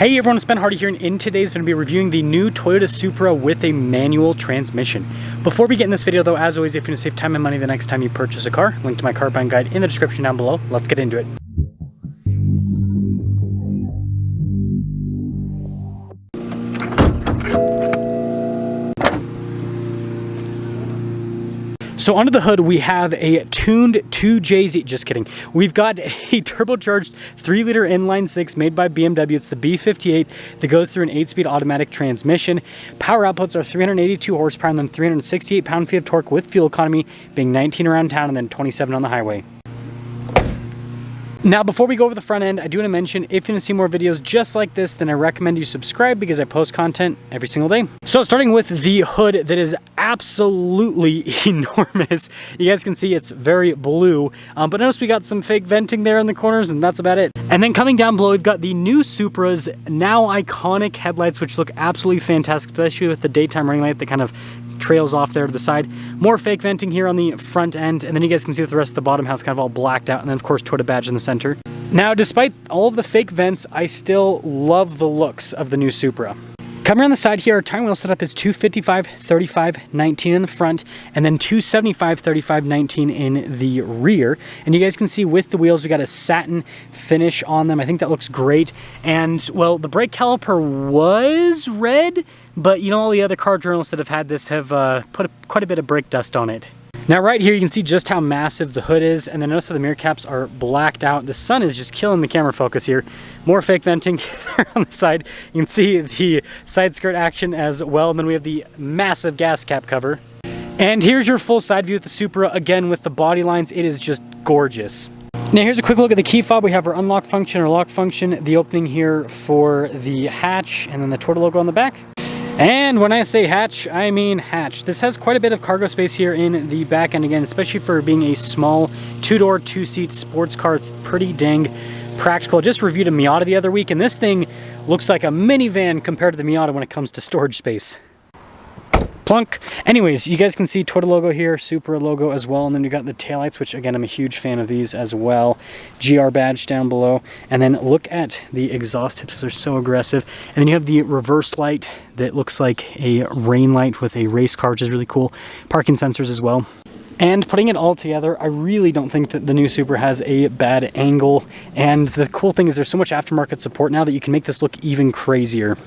Hey everyone, it's Ben Hardy here, and in today's video, I'm going to be reviewing the new Toyota Supra with a manual transmission. Before we get in this video though, as always, if you want to save time and money the next time you purchase a car, link to my car buying guide in the description down below. Let's get into it. So under the hood, we have a tuned 2JZ, just kidding. We've got a turbocharged 3-liter inline-6 made by BMW. It's the B58 that goes through an 8-speed automatic transmission. Power outputs are 382 horsepower and then 368 pound-feet of torque with fuel economy being 19 around town and then 27 on the highway. Now, before we go over the front end, I do want to mention, if you want to see more videos just like this, then I recommend you subscribe because I post content every single day. So starting with the hood that is absolutely enormous. You guys can see it's very blue, but notice we got some fake venting there in the corners and that's about it. And then coming down below, we've got the new Supra's now iconic headlights, which look absolutely fantastic, especially with the daytime ring light that kind of trails off there to the side. More fake venting here on the front end, and then you guys can see with the rest of the bottom house kind of all blacked out, and then of course Toyota badge in the center. Now, despite all of the fake vents, I still love the looks of the new Supra. Coming around the side here, our tire wheel setup is 255, 35, 19 in the front, and then 275, 35, 19 in the rear. And you guys can see with the wheels, we got a satin finish on them. I think that looks great. And well, the brake caliper was red, but you know, all the other car journalists that have had this have put quite a bit of brake dust on it. Now right here you can see just how massive the hood is, and then notice that the mirror caps are blacked out. The sun is just killing the camera focus here. More fake venting there on the side. You can see the side skirt action as well, and then we have the massive gas cap cover. And here's your full side view of the Supra, again with the body lines. It is just gorgeous. Now here's a quick look at the key fob. We have our unlock function or lock function, the opening here for the hatch, and then the Toyota logo on the back. And when I say hatch, I mean hatch. This has quite a bit of cargo space here in the back end again, especially for being a small two-door, two-seat sports car. It's pretty dang practical. I just reviewed a Miata the other week, and this thing looks like a minivan compared to the Miata when it comes to storage space. Plunk. Anyways, you guys can see Toyota logo here, Supra logo as well, and then you got the taillights, which again, I'm a huge fan of these as well. GR badge down below, and then look at the exhaust tips, they're so aggressive. And then you have the reverse light that looks like a rain light with a race car, which is really cool. Parking sensors as well. And putting it all together, I really don't think that the new Supra has a bad angle. And the cool thing is there's so much aftermarket support now that you can make this look even crazier.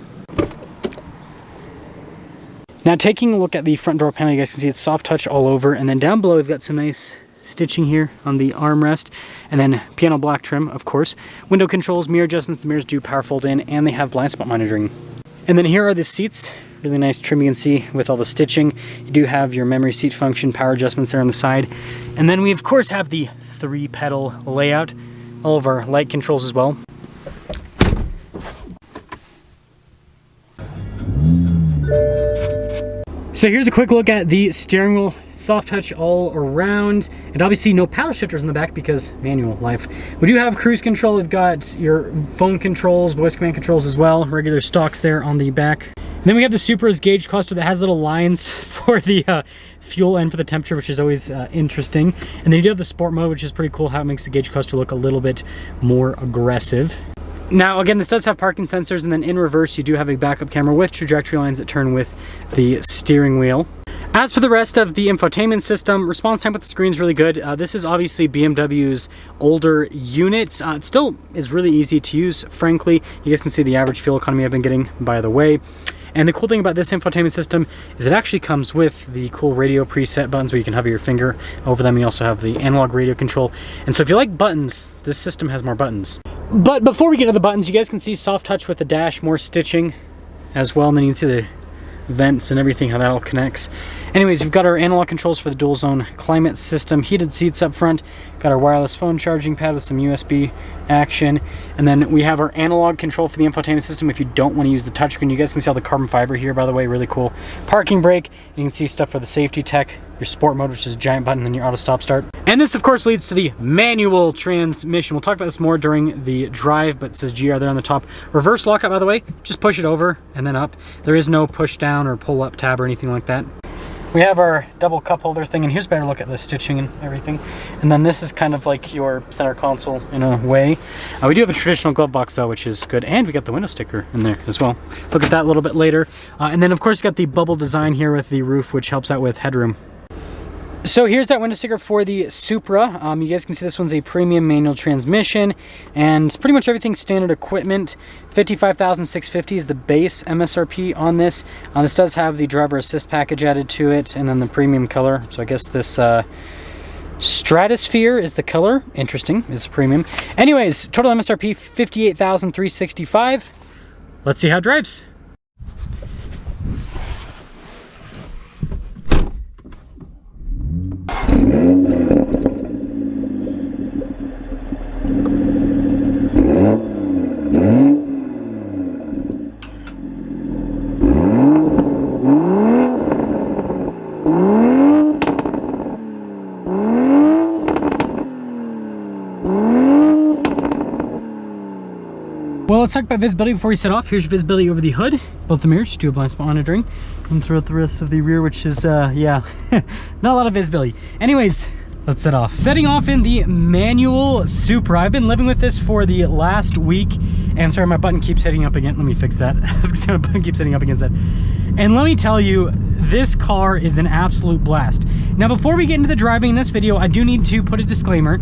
Now taking a look at the front door panel, you guys can see it's soft touch all over, and then down below we've got some nice stitching here on the armrest, and then piano black trim, of course. Window controls, mirror adjustments, the mirrors do power fold in, and they have blind spot monitoring. And then here are the seats, really nice trim you can see with all the stitching. You do have your memory seat function, power adjustments there on the side. And then we of course have the 3-pedal layout, all of our light controls as well. So here's a quick look at the steering wheel, soft touch all around, and obviously no paddle shifters in the back because manual life. We do have cruise control. We've got your phone controls, voice command controls as well, regular stocks there on the back. And then we have the Supra's gauge cluster that has little lines for the fuel and for the temperature, which is always interesting. And then you do have the sport mode, which is pretty cool how it makes the gauge cluster look a little bit more aggressive. Now, again, this does have parking sensors, and then in reverse, you do have a backup camera with trajectory lines that turn with the steering wheel. As for the rest of the infotainment system, response time with the screen is really good. This is obviously BMW's older unit. It still is really easy to use, frankly. You guys can see the average fuel economy I've been getting, by the way. And the cool thing about this infotainment system is it actually comes with the cool radio preset buttons where you can hover your finger over them. You also have the analog radio control. And so if you like buttons, this system has more buttons. But before we get to the buttons, you guys can see soft touch with the dash, more stitching as well. And then you can see the vents and everything, how that all connects. Anyways, we've got our analog controls for the dual zone climate system, heated seats up front, got our wireless phone charging pad with some USB action, and then we have our analog control for the infotainment system if you don't want to use the touchscreen. You guys can see all the carbon fiber here, by the way, really cool. Parking brake, you can see stuff for the safety tech, your sport mode, which is a giant button, and then your auto stop start. And this of course leads to the manual transmission. We'll talk about this more during the drive, but it says GR there on the top. Reverse lockout, by the way, just push it over and then up. There is no push down or pull up tab or anything like that. We have our double cup holder thing, and here's a better look at the stitching and everything. And then this is kind of like your center console in a way. We do have a traditional glove box though, which is good. And we got the window sticker in there as well. Look at that a little bit later. And then of course you got the bubble design here with the roof, which helps out with headroom. So here's that window sticker for the Supra. You guys can see this one's a premium manual transmission, and pretty much everything standard equipment. $55,650 is the base MSRP on this. This does have the driver assist package added to it, and then the premium color. So I guess this Stratosphere is the color. Interesting, it's premium. Anyways, total MSRP $58,365. Let's see how it drives. Well, let's talk about visibility before we set off. Here's your visibility over the hood, both the mirrors, do a blind spot monitoring, and throughout the rest of the rear, which is, yeah, not a lot of visibility. Anyways, let's set off. Setting off in the manual Supra. I've been living with this for the last week, and sorry, my button keeps hitting up again. Let me fix that. I was gonna say my button keeps hitting up against that. And let me tell you, this car is an absolute blast. Now, before we get into the driving in this video, I do need to put a disclaimer.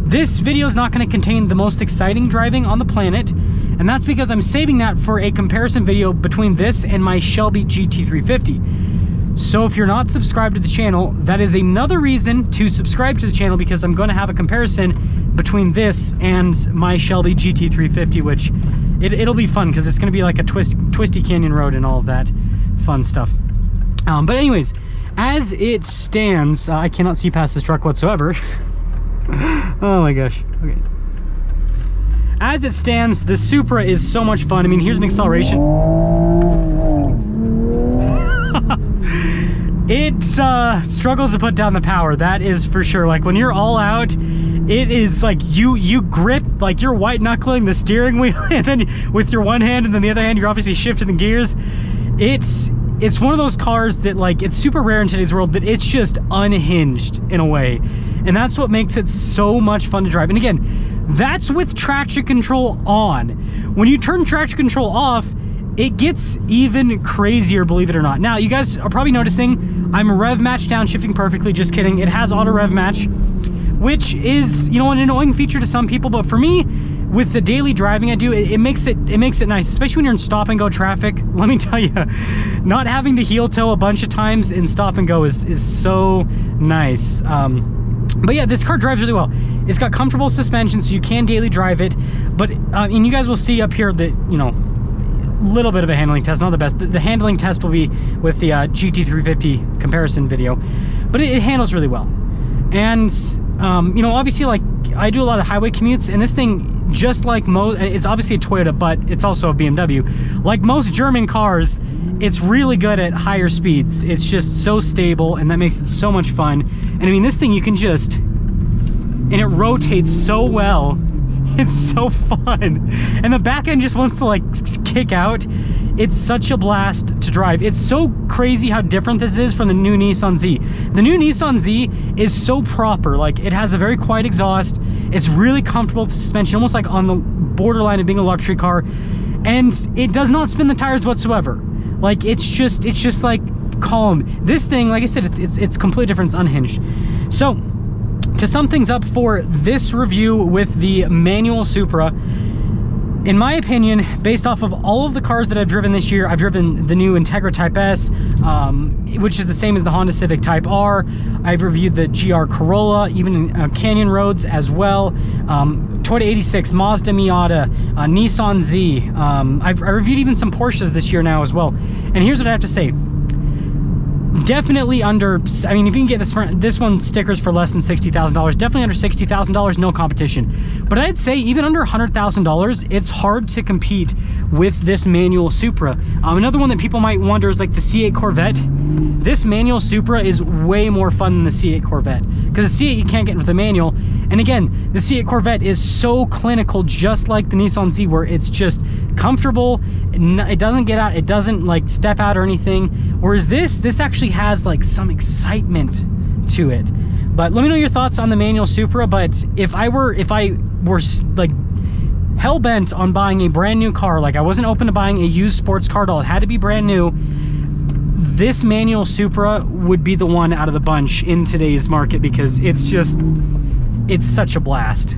This video is not going to contain the most exciting driving on the planet, and that's because I'm saving that for a comparison video between this and my Shelby GT350. So if you're not subscribed to the channel, that is another reason to subscribe to the channel, because I'm going to have a comparison between this and my Shelby GT350, which it'll be fun because it's going to be like a twisty canyon road and all of that fun stuff. But anyways, as it stands, I cannot see past this truck whatsoever. Oh my gosh. Okay. As it stands, the Supra is so much fun. I mean, here's an acceleration. It struggles to put down the power, that is for sure. Like when you're all out, it is like you grip, like you're white knuckling the steering wheel, and then with your one hand and then the other hand you're obviously shifting the gears. It's one of those cars that, like, it's super rare in today's world that it's just unhinged in a way. And that's what makes it so much fun to drive. And again, that's with traction control on. When you turn traction control off, it gets even crazier, believe it or not. Now, you guys are probably noticing I'm rev match downshifting perfectly. Just kidding. It has auto rev match, which is, you know, an annoying feature to some people, but for me, with the daily driving I do, it makes it nice, especially when you're in stop and go traffic. Let me tell you, not having to heel toe a bunch of times in stop and go is so nice. But yeah, this car drives really well. It's got comfortable suspension, so you can daily drive it. But and you guys will see up here that, you know, little bit of a handling test, not the best. The handling test will be with the GT350 comparison video, but it handles really well. And you know, obviously, like, I do a lot of highway commutes, and this thing, just like most, it's obviously a Toyota, but it's also a BMW. Like most German cars, it's really good at higher speeds. It's just so stable, and that makes it so much fun. And I mean, this thing you can just, and it rotates so well. It's so fun. And the back end just wants to, like, kick out. It's such a blast to drive. It's so crazy how different this is from the new Nissan Z. The new Nissan Z is so proper. Like, it has a very quiet exhaust. It's really comfortable with suspension, almost like on the borderline of being a luxury car. And it does not spin the tires whatsoever. Like, it's just like calm. This thing, like I said, it's completely different. It's unhinged. So, to sum things up for this review with the manual Supra, in my opinion, based off of all of the cars that I've driven this year, I've driven the new Integra Type S, which is the same as the Honda Civic Type R. I've reviewed the GR Corolla, even Canyon Roads as well. Toyota 86, Mazda Miata, Nissan Z. I reviewed even some Porsches this year now as well. And here's what I have to say. Definitely under, I mean, if you can get this one stickers for less than $60,000, definitely under $60,000, no competition. But I'd say even under $100,000, it's hard to compete with this manual Supra. Another one that people might wonder is like the C8 Corvette. this manual Supra is way more fun than the C8 Corvette, because the C8 you can't get with the manual. And again, the C8 Corvette is so clinical, just like the Nissan Z, where it's just comfortable. It doesn't get out, it doesn't like step out or anything. Whereas this actually has like some excitement to it. But let me know your thoughts on the manual Supra. But if I were like hell-bent on buying a brand new car, like I wasn't open to buying a used sports car at all, it had to be brand new, this manual Supra would be the one out of the bunch in today's market, because it's such a blast.